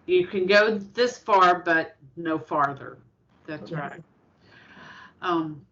You can go this far, but no farther. That's Yes. right. Um,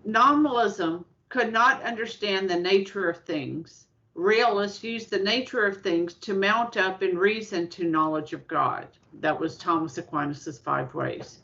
Nominalism could not understand the nature of things. Realists used the nature of things to mount up in reason to knowledge of God. That was Thomas Aquinas's 5 ways.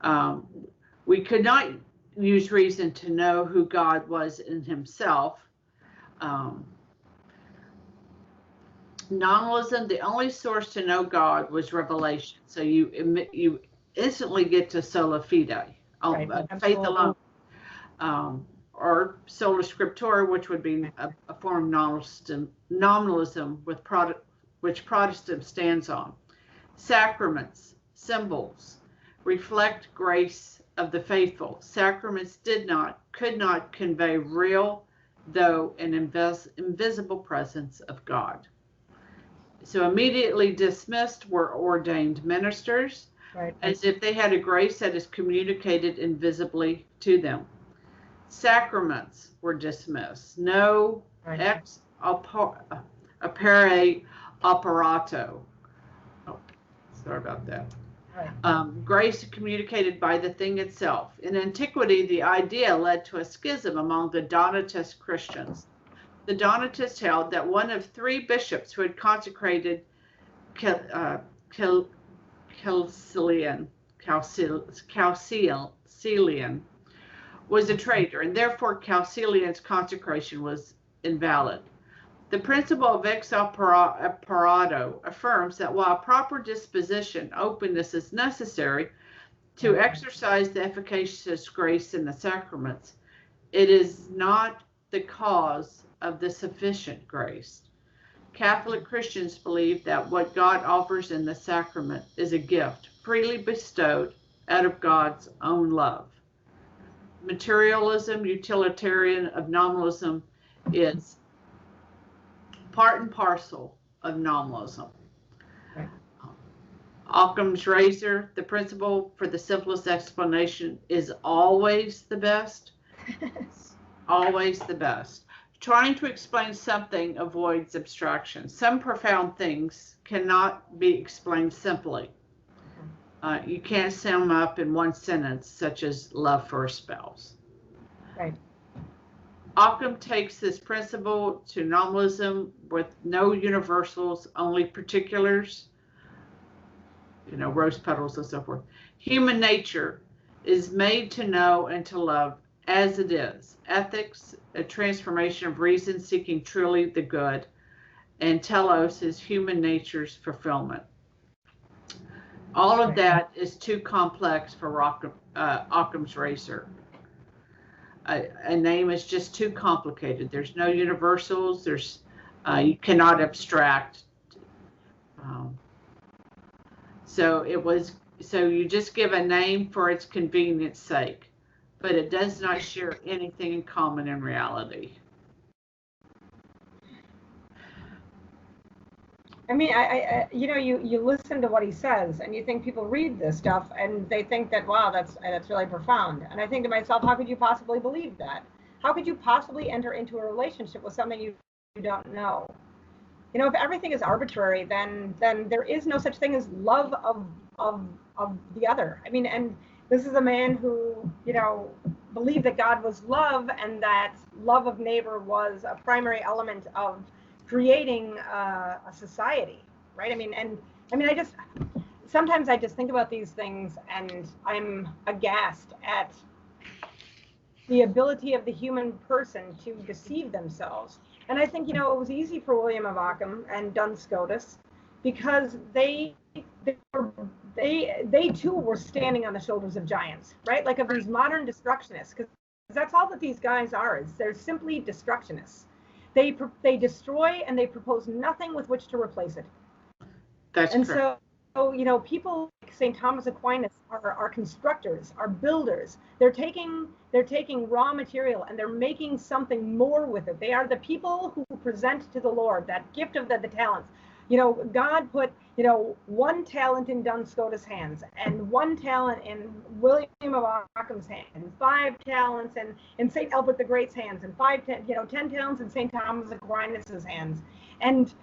Um, we could not use reason to know who God was in himself. Um, Nominalism, the only source to know God was revelation. So you instantly get to sola fide, Right. faith Absolutely. alone, or sola scriptura, which would be a form of nominalism which Protestant stands on. Sacraments, symbols, reflect grace of the faithful. Sacraments could not convey real, though an invisible presence of God. So immediately dismissed were ordained ministers, Right. as if they had a grace that is communicated invisibly to them. Sacraments were dismissed. No Right. ex opere operato. Oh, sorry about that. Right. Grace communicated by the thing itself. In antiquity, the idea led to a schism among the Donatist Christians. The Donatists held that one of 3 bishops who had consecrated Chalcedon was a traitor, and therefore Chalcedon's consecration was invalid. The principle of ex operato affirms that while proper disposition, openness is necessary to exercise the efficacious grace in the sacraments, it is not the cause of the sufficient grace. Catholic Christians believe that what God offers in the sacrament is a gift freely bestowed out of God's own love. Materialism, utilitarian of nominalism, is part and parcel of nominalism. Right. Occam's razor, the principle for the simplest explanation is always the best. Always the best. Trying to explain something avoids abstraction. Some profound things cannot be explained simply. You can't sum them up in one sentence, such as love for a spouse. Right. Occam takes this principle to nominalism with no universals, only particulars, rose petals and so forth. Human nature is made to know and to love as it is. Ethics, a transformation of reason seeking truly the good, and telos is human nature's fulfillment. All of that is too complex for Occam's razor. A name is just too complicated. There's no universals. You cannot abstract. So you just give a name for its convenience sake, but it does not share anything in common in reality. I mean, you listen to what he says, and you think people read this stuff, and they think that, wow, that's really profound. And I think to myself, how could you possibly believe that? How could you possibly enter into a relationship with something you don't know? If everything is arbitrary, then there is no such thing as love of the other. I mean, and this is a man who, believed that God was love, and that love of neighbor was a primary element of creating a society, right? Sometimes I just think about these things, and I'm aghast at the ability of the human person to deceive themselves. And I think, it was easy for William of Ockham and Duns Scotus, because they too were standing on the shoulders of giants, right? Like of these modern destructionists, because that's all that these guys are, is they're simply destructionists. They destroy, and they propose nothing with which to replace it. That's and correct. So people like St. Thomas Aquinas are constructors, are builders. They're taking raw material, and they're making something more with it. They are the people who present to the Lord that gift of the talents. God put, one talent in Duns Scotus' hands, and 1 talent in William of Ockham's hands, and 5 talents in St. Albert the Great's hands, and 10 talents in St. Thomas Aquinas' hands. And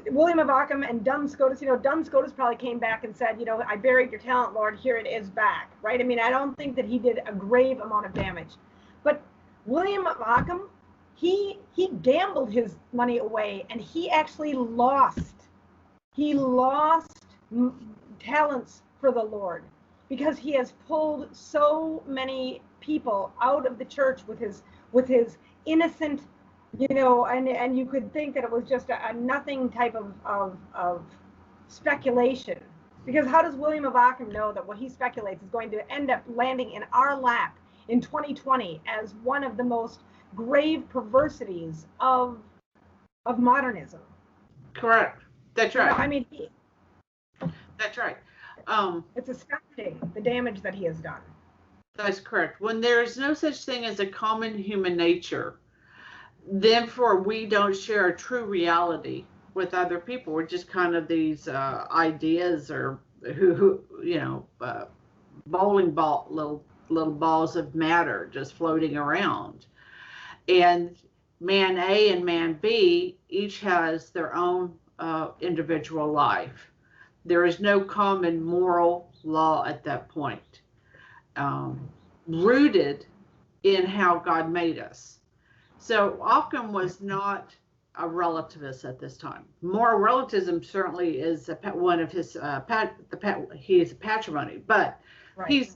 William of Ockham and Duns Scotus, Duns Scotus probably came back and said, I buried your talent, Lord, here it is back, right? I mean, I don't think that he did a grave amount of damage. But William of Ockham, he gambled his money away, and he actually lost. He lost talents for the Lord because he has pulled so many people out of the church with his innocent, and you could think that it was just a nothing type of speculation. Because how does William of Ockham know that what he speculates is going to end up landing in our lap in 2020 as one of the most grave perversities of modernism? Correct. That's right. I mean, that's right. It's astounding the damage that he has done. That's correct. When there is no such thing as a common human nature, therefore we don't share a true reality with other people. We're just kind of these ideas, or bowling ball, little balls of matter just floating around. And man A and man B each has their own individual life. There is no common moral law at that point, rooted in how God made us. So Occam was not a relativist at this time. Moral relativism certainly is one of his he is a patrimony, but right.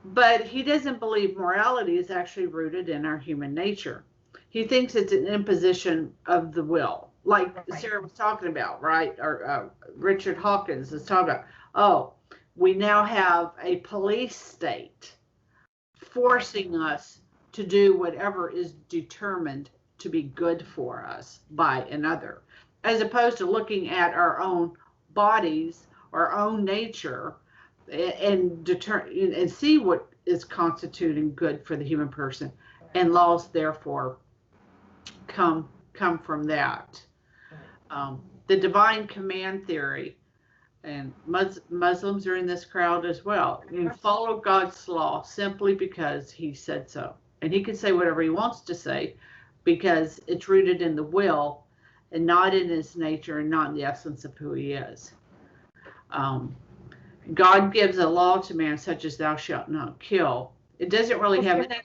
But he doesn't believe morality is actually rooted in our human nature. He thinks it's an imposition of the will, like right. Sarah was talking about, right? Or Richard Hawkins is talking about. Oh, we now have a police state forcing us to do whatever is determined to be good for us by another, as opposed to looking at our own bodies, our own nature, and see what is constituting good for the human person, and laws therefore come from that. The divine command theory, and Muslims are in this crowd as well. You follow God's law simply because he said so. And he can say whatever he wants to say because it's rooted in the will and not in his nature and not in the essence of who he is. God gives a law to man such as thou shalt not kill. It doesn't really have any.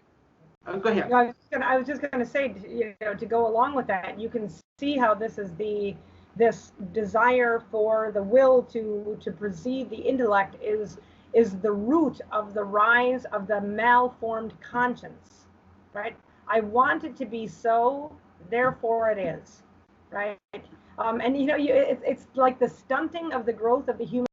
Oh, go ahead. I was just going to say, to go along with that, you can see how this is this desire for the will to precede the intellect is the root of the rise of the malformed conscience, right? I want it to be so, therefore it is, right? And it's like the stunting of the growth of the human